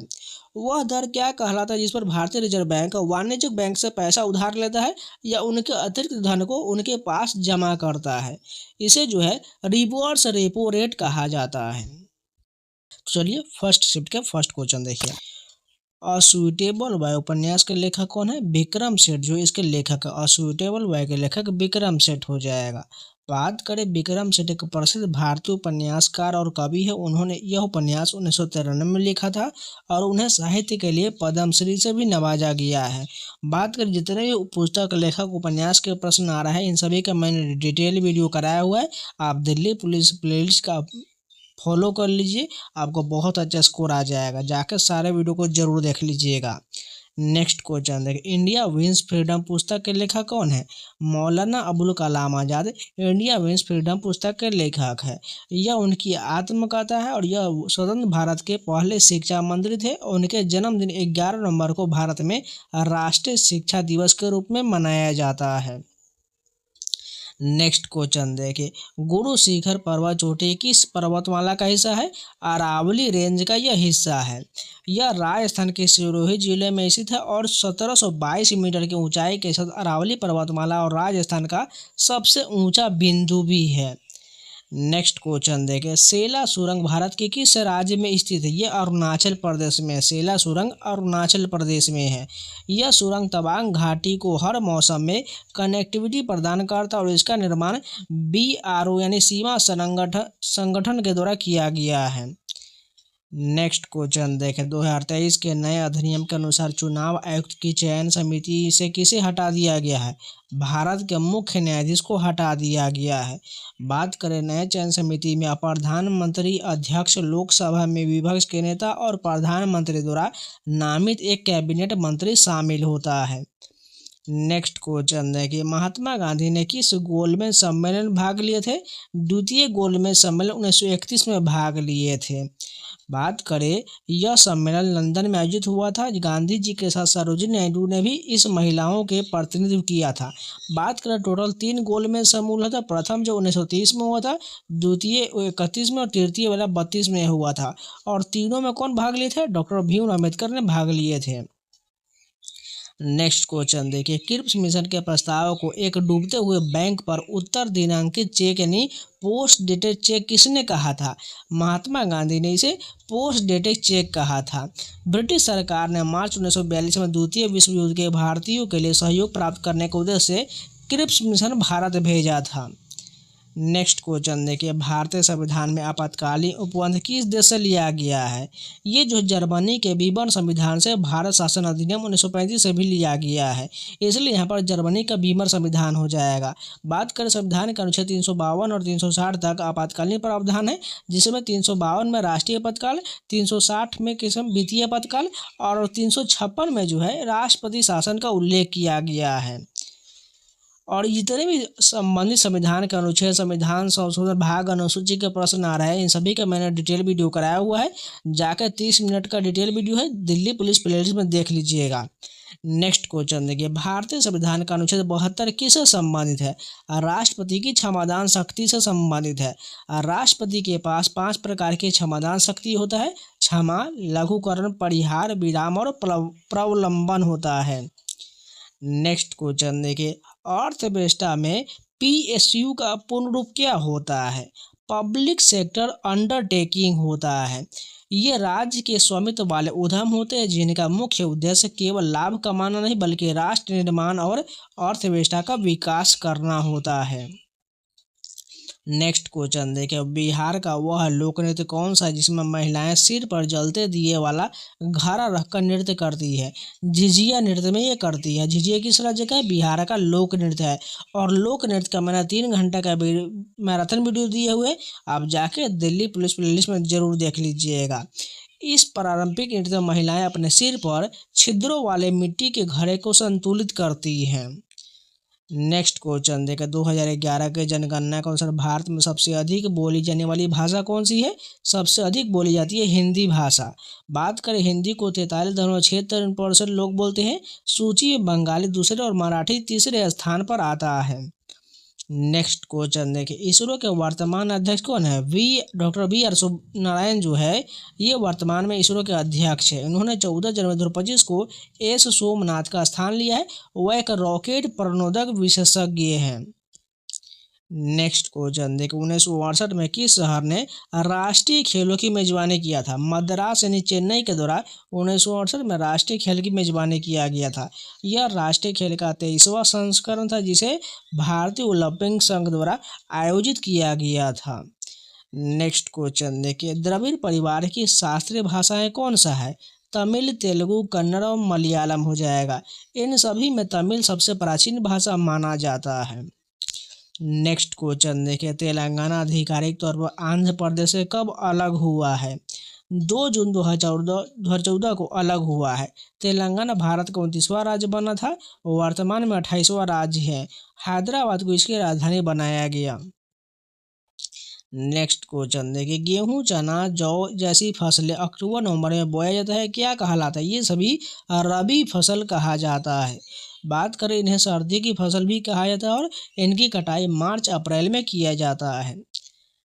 वह दर क्या कहलाता है जिस पर भारतीय रिजर्व बैंक वाणिज्यिक बैंक से पैसा उधार लेता है या उनके अतिरिक्त धन को उनके पास जमा करता है? इसे जो है रिवर्स रेपो रेट कहा जाता है। तो चलिए फर्स्ट शिफ्ट के फर्स्ट क्वेश्चन देखिए। असुइटेबल बॉय उपन्यास के लेखक कौन है? विक्रम सेठ जो इसके लेखक है। असुइटेबल बॉय के लेखक विक्रम सेठ हो जाएगा। बात करें विक्रम सेठ एक प्रसिद्ध भारतीय उपन्यासकार और कवि है। उन्होंने यह उपन्यास 1993 में लिखा था और उन्हें साहित्य के लिए पद्मश्री से भी नवाजा गया है। बात करें जितने भी पुस्तक लेखक उपन्यास के प्रश्न आ रहा है इन सभी का मैंने डिटेल वीडियो कराया हुआ है। आप दिल्ली पुलिस प्लेलिस्ट का फॉलो कर लीजिए, आपको बहुत अच्छा स्कोर आ जाएगा। जाकर सारे वीडियो को जरूर देख लीजिएगा। नेक्स्ट क्वेश्चन देखिए। इंडिया विंस फ्रीडम पुस्तक के लेखक कौन है? Maulana Abul Kalam Azad India wins freedom पुस्तक के लेखक है। यह उनकी आत्मकथा है और यह स्वतंत्र भारत के पहले शिक्षा मंत्री थे। उनके जन्मदिन 11 नवंबर को भारत में राष्ट्रीय शिक्षा दिवस के रूप में मनाया जाता है। नेक्स्ट क्वेश्चन देखिए। गुरु शिखर पर्वत चोटी किस पर्वतमाला का हिस्सा है? अरावली रेंज का यह हिस्सा है। यह राजस्थान के सिरोही जिले में स्थित है और 1722 मीटर की ऊंचाई के साथ अरावली पर्वतमाला और राजस्थान का सबसे ऊंचा बिंदु भी है। नेक्स्ट क्वेश्चन देखें। सेला सुरंग भारत के किस राज्य में स्थित है? ये अरुणाचल प्रदेश में है। सेला सुरंग अरुणाचल प्रदेश में है। यह सुरंग तवांग घाटी को हर मौसम में कनेक्टिविटी प्रदान करता है और इसका निर्माण BRO यानी सीमा संगठन के द्वारा किया गया है। नेक्स्ट क्वेश्चन देखें। 2023 के नए अधिनियम के अनुसार चुनाव आयुक्त की चयन समिति से किसे हटा दिया गया है? भारत के मुख्य न्यायाधीश को हटा दिया गया है। बात करें नए चयन समिति में प्रधानमंत्री अध्यक्ष, लोकसभा में विपक्ष के नेता और प्रधानमंत्री द्वारा नामित एक कैबिनेट मंत्री शामिल होता है। नेक्स्ट क्वेश्चन देखिए। महात्मा गांधी ने किस गोलमेज सम्मेलन में भाग लिए थे? द्वितीय गोलमेज सम्मेलन 1931 में भाग लिए थे। बात करें यह सम्मेलन लंदन में आयोजित हुआ था। गांधी जी के साथ सरोजिनी नायडू ने भी इस महिलाओं के प्रतिनिधित्व किया था। बात करें टोटल 3 गोलमेज सम्मेलन था। प्रथम जो 1930 में हुआ था, द्वितीय 31 में और तृतीय वाला 32 में हुआ था। और तीनों में कौन भाग लिए थे? डॉक्टर भीम अम्बेडकर ने भाग लिए थे। नेक्स्ट क्वेश्चन देखिए। क्रिप्स मिशन के प्रस्ताव को एक डूबते हुए बैंक पर उत्तर दिनांकित चेक यानी पोस्ट डेटेड चेक किसने कहा था? महात्मा गांधी ने इसे पोस्ट डेटेड चेक कहा था। ब्रिटिश सरकार ने मार्च 1942 में द्वितीय विश्व युद्ध के भारतीयों के लिए सहयोग प्राप्त करने के उद्देश्य से क्रिप्स मिशन भारत भेजा था। नेक्स्ट क्वेश्चन देखिए। भारतीय संविधान में आपातकालीन उपबंध किस देश से लिया गया है? ये जो जर्मनी के वीमर संविधान से भारत शासन अधिनियम 1935 से भी लिया गया है, इसलिए यहाँ पर जर्मनी का वीमर संविधान हो जाएगा। बात करें संविधान के अनुच्छेद 352 और 360 तक आपातकालीन प्रावधान है, जिसमें 352 में राष्ट्रीय आपातकाल, 360 में किस्म वित्तीय आपातकाल और 356 में जो है राष्ट्रपति शासन का उल्लेख किया गया है। और जितने भी संबंधित संविधान के अनुच्छेद, संविधान संशोधन भाग, अनुसूची के प्रश्न आ रहे हैं, इन सभी का मैंने डिटेल वीडियो कराया हुआ है। जाकर 30 मिनट का डिटेल वीडियो है, दिल्ली पुलिस प्लेलिस्ट में देख लीजिएगा। नेक्स्ट क्वेश्चन देखिए। भारतीय संविधान का अनुच्छेद 72 किससे संबंधित है? राष्ट्रपति की क्षमादान शक्ति से संबंधित है। राष्ट्रपति के पास 5 प्रकार की क्षमादान शक्ति होता है। क्षमा, लघुकरण, परिहार, विराम और प्रवलंबन होता है। नेक्स्ट क्वेश्चन देखिए। अर्थव्यवस्था में PSU का पूर्ण रूप क्या होता है? पब्लिक सेक्टर अंडरटेकिंग होता है। ये राज्य के स्वामित्व वाले उद्यम होते हैं जिनका मुख्य उद्देश्य केवल लाभ कमाना नहीं बल्कि राष्ट्र निर्माण और अर्थव्यवस्था का विकास करना होता है। नेक्स्ट क्वेश्चन देखिए, बिहार का वह लोक नृत्य कौन सा है जिसमें महिलाएं सिर पर जलते दिए वाला घड़ा रखकर नृत्य करती है? झिझिया नृत्य में ये करती है। झिझिया किस राज्य का है? बिहार का लोक नृत्य है। और लोक नृत्य का मैंने 3 घंटा का मैराथन वीडियो दिए हुए, आप जाके दिल्ली पुलिस प्लेलिस्ट में जरूर देख लीजिएगा। इस पारंपरिक नृत्य में महिलाएं अपने सिर पर छिद्रों वाले मिट्टी के घड़े को संतुलित करती हैं। नेक्स्ट क्वेश्चन देखिए, 2011 के जनगणना के अनुसार भारत में सबसे अधिक बोली जाने वाली भाषा कौन सी है? सबसे अधिक बोली जाती है हिंदी भाषा। बात करें हिंदी को 43.73% लोग बोलते हैं। सूची में बंगाली दूसरे और मराठी तीसरे स्थान पर आता है। नेक्स्ट क्वेश्चन देखिए, इसरो के वर्तमान अध्यक्ष कौन है? डॉक्टर वी आर नारायण जो है ये वर्तमान में इसरो के अध्यक्ष है। इन्होंने 14 जनवरी 2025 को एस सोमनाथ का स्थान लिया है। वह एक रॉकेट प्रणोदक विशेषज्ञ हैं। नेक्स्ट क्वेश्चन देखिए, 1968 में किस शहर ने राष्ट्रीय खेलों की मेजबानी किया था? मद्रास यानी चेन्नई के द्वारा 1968 में राष्ट्रीय खेल की मेजबानी किया गया था। यह राष्ट्रीय खेल का 23वां संस्करण था जिसे भारतीय ओलंपिक संघ द्वारा आयोजित किया गया था। नेक्स्ट क्वेश्चन देखिए, द्रविड़ परिवार की शास्त्रीय भाषाएं कौन सा है? तमिल, तेलुगु, कन्नड़ और मलयालम हो जाएगा। इन सभी में तमिल सबसे प्राचीन भाषा माना जाता है। नेक्स्ट क्वेश्चन देखिए, तेलंगाना आधिकारिक तौर पर आंध्र प्रदेश से कब अलग हुआ है? 2 जून 2014 को अलग हुआ है। तेलंगाना भारत का 29वां राज्य बना था। वर्तमान में 28वां राज्य है। हैदराबाद को इसकी राजधानी बनाया गया। नेक्स्ट क्वेश्चन देखिए, गेहूं, चना, जौ जैसी फसलें अक्टूबर नवंबर में बोया जाता है, क्या कहलाता है? ये सभी रबी फसल कहा जाता है। बात करें इन्हें सर्दी की फसल भी कहा जाता है और इनकी कटाई मार्च अप्रैल में किया जाता है।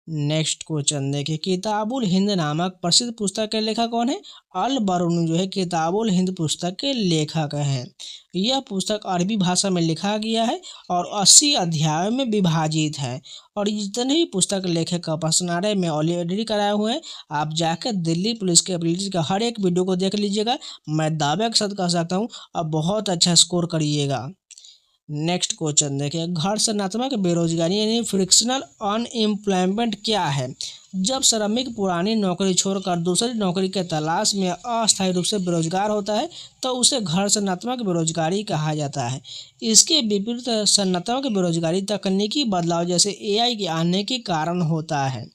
नेक्स्ट क्वेश्चन देखिए, किताबुल हिंद नामक प्रसिद्ध पुस्तक के लेखक कौन है? अल बरूनी जो है किताबुल हिंद पुस्तक के लेखक हैं। यह पुस्तक अरबी भाषा में लिखा गया है और 80 अध्यायों में विभाजित है। और जितने भी पुस्तक लेखक का प्रश्नावली में ऑलरेडी कराए हुए हैं, आप जाकर दिल्ली पुलिस के एबिलिटी का हर एक वीडियो को देख लीजिएगा। मैं दावे के साथ कह सकता हूँ आप बहुत अच्छा स्कोर करिएगा। नेक्स्ट क्वेश्चन देखिए, घर्षणात्मक बेरोजगारी यानी फ्रिक्शनल अनएम्प्लॉयमेंट क्या है? जब श्रमिक पुरानी नौकरी छोड़कर दूसरी नौकरी के तलाश में अस्थायी रूप से बेरोजगार होता है तो उसे घर्षणात्मक बेरोजगारी कहा जाता है। इसके विपरीत संगठनात्मक बेरोजगारी तकनीकी बदलाव जैसे AI के आने के कारण होता है।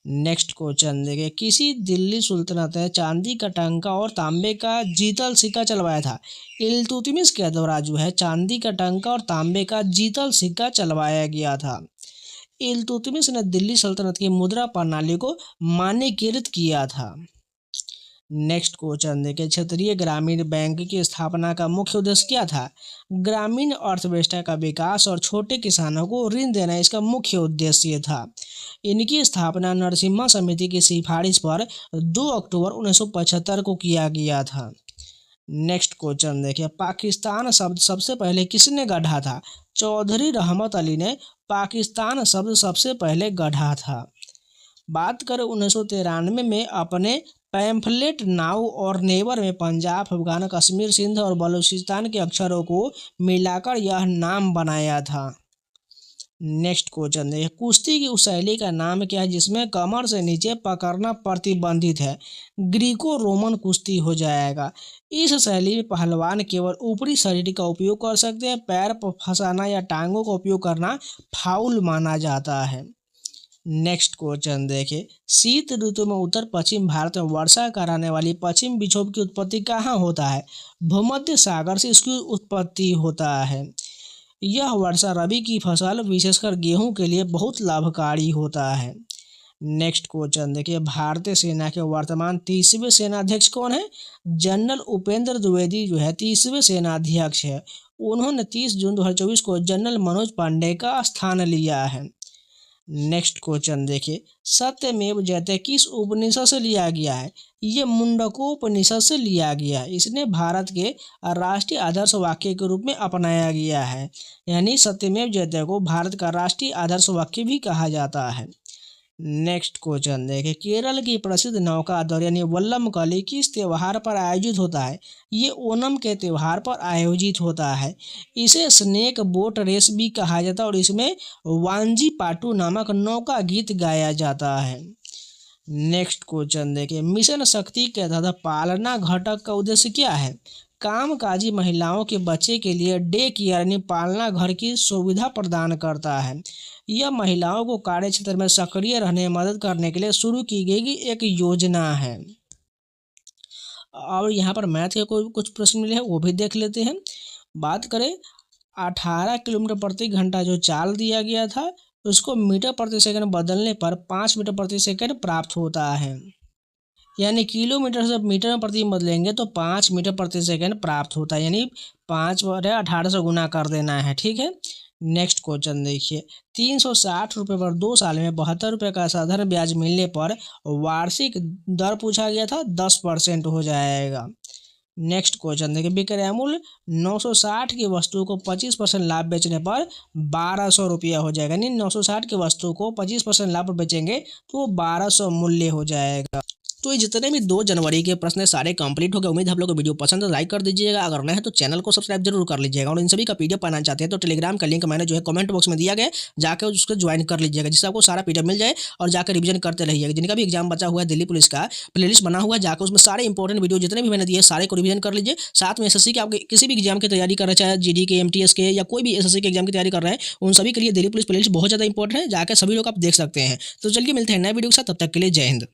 नेक्स्ट क्वेश्चन देखिए, किसी दिल्ली सुल्तनत ने चांदी का टंका और तांबे का जीतल सिक्का चलवाया था? इल्तुतमिश के द्वारा जो है चांदी का टंका और तांबे का जीतल सिक्का चलवाया गया था। इल्तुतमिश ने दिल्ली सल्तनत की मुद्रा प्रणाली को मानकीकृत किया था। नेक्स्ट क्वेश्चन देखिए, क्षेत्रीय ग्रामीण बैंक की स्थापना का मुख्य उद्देश्य क्या था? ग्रामीण अर्थव्यवस्था का विकास और छोटे किसानों को ऋण देना इसका मुख्य उद्देश्य था। इनकी स्थापना नरसिम्हा समिति की सिफारिश पर 2 अक्टूबर 1975 को किया गया था। नेक्स्ट क्वेश्चन देखिए, पाकिस्तान शब्द सबसे पहले किसने गढ़ा था? चौधरी रहमत अली ने पाकिस्तान शब्द सबसे पहले गढ़ा था। बात करें 1993 में अपने पैम्फलेट नाउ और नेवर में पंजाब, अफगान, कश्मीर, सिंध और बलूचिस्तान के अक्षरों को मिलाकर यह नाम बनाया था। नेक्स्ट क्वेश्चन देखिए, कुश्ती की उस शैली का नाम क्या है जिसमें कमर से नीचे पकड़ना प्रतिबंधित है? ग्रीको रोमन कुश्ती हो जाएगा। इस शैली में पहलवान केवल ऊपरी शरीर का उपयोग कर सकते हैं। पैर पर फंसाना या टांगों का उपयोग करना फाउल माना जाता है। नेक्स्ट क्वेश्चन देखिए, शीत ऋतु में उत्तर पश्चिम भारत में वर्षा कराने वाली पश्चिम विक्षोभ की उत्पत्ति कहाँ होता है? भूमध्य सागर से इसकी उत्पत्ति होता है। यह वर्षा रबी की फसल विशेषकर गेहूं के लिए बहुत लाभकारी होता है। नेक्स्ट क्वेश्चन देखिए, भारतीय सेना के वर्तमान 30वें सेनाध्यक्ष कौन है? जनरल उपेंद्र द्विवेदी जो है 30वें सेनाध्यक्ष है। उन्होंने 30 जून 2024 को जनरल मनोज पांडे का स्थान लिया है। नेक्स्ट क्वेश्चन देखिए, सत्यमेव जयते किस उपनिषद से लिया गया है? ये मुंडकोपनिषद से लिया गया है। इसने भारत के राष्ट्रीय आदर्श वाक्य के रूप में अपनाया गया है। यानी सत्यमेव जयते को भारत का राष्ट्रीय आदर्श वाक्य भी कहा जाता है। नेक्स्ट क्वेश्चन देखें, केरल की प्रसिद्ध नौका दौड़ यानी वल्लमकली किस त्यौहार पर आयोजित होता है? ये ओणम के त्यौहार पर आयोजित होता है। इसे स्नेक बोट रेस भी कहा जाता है और इसमें वांजी पाटू नामक नौका गीत गाया जाता है। नेक्स्ट क्वेश्चन देखिए, मिशन शक्ति के तहत पालना घटक का उद्देश्य क्या है? कामकाजी महिलाओं के बच्चे के लिए डे केयर यानी पालना घर की सुविधा प्रदान करता है। यह महिलाओं को कार्य क्षेत्र में सक्रिय रहने में मदद करने के लिए शुरू की गई एक योजना है। और यहाँ पर मैथ के कोई कुछ प्रश्न मिले हैं वो भी देख लेते हैं। बात करें 18 किलोमीटर प्रति घंटा जो चाल दिया गया था उसको मीटर प्रति सेकंड बदलने पर 5 मीटर प्रति सेकंड प्राप्त होता है। यानी किलोमीटर से मीटर में प्रति बदलेंगे तो 5 मीटर प्रति सेकंड प्राप्त होता है, यानी 5/18 से गुना कर देना है। ठीक है। नेक्स्ट क्वेश्चन देखिए, 360 रुपये पर 2 साल में 72 रुपये का साधारण ब्याज मिलने पर वार्षिक दर पूछा गया था 10% हो जाएगा। नेक्स्ट क्वेश्चन देखिए, विक्रय मूल्य 960 की वस्तु को 25% लाभ बेचने पर 1200 रुपया हो जाएगा। यानी 960 की वस्तु को 25% लाभ पर बेचेंगे तो 1200 मूल्य हो जाएगा। तो ये जितने भी 2 जनवरी के प्रश्न सारे कंप्लीट हो गए। उम्मीद है आप लोगों को वीडियो पसंद है, लाइक कर दीजिएगा। अगर नए हैं तो चैनल को सब्सक्राइब जरूर कर लीजिएगा। और इन सभी का पीडीएफ पाना चाहते हैं तो टेलीग्राम का लिंक मैंने जो है कमेंट बॉक्स में दिया गया, जाकर उसको ज्वाइन कर लीजिएगा, जिससे आपको सारा पीडीएफ मिल जाए और जाकर रिवीजन करते रहिएगा। जिनका भी एग्जाम बचा हुआ है दिल्ली पुलिस का प्लेलिस्ट बना हुआ है, जाकर उसमें सारे इंपॉर्टेंट वीडियो जितने भी मैंने दिए सारे को रिवीजन कर लीजिए। साथ में एसएससी के आपके किसी भी एग्जाम की तैयारी कर रहे हैं, चाहे जीडी के, एमटीएस के या कोई भी एसएससी के एग्जाम की तैयारी कर रहे हैं, उन सभी के लिए दिल्ली पुलिस प्लेलिस्ट बहुत ज़्यादा इंपॉर्टेंट है। जाकर सभी लोग आप देख सकते हैं। तो चलिए मिलते हैं नए वीडियो के साथ, तब तक के लिए जय हिंद।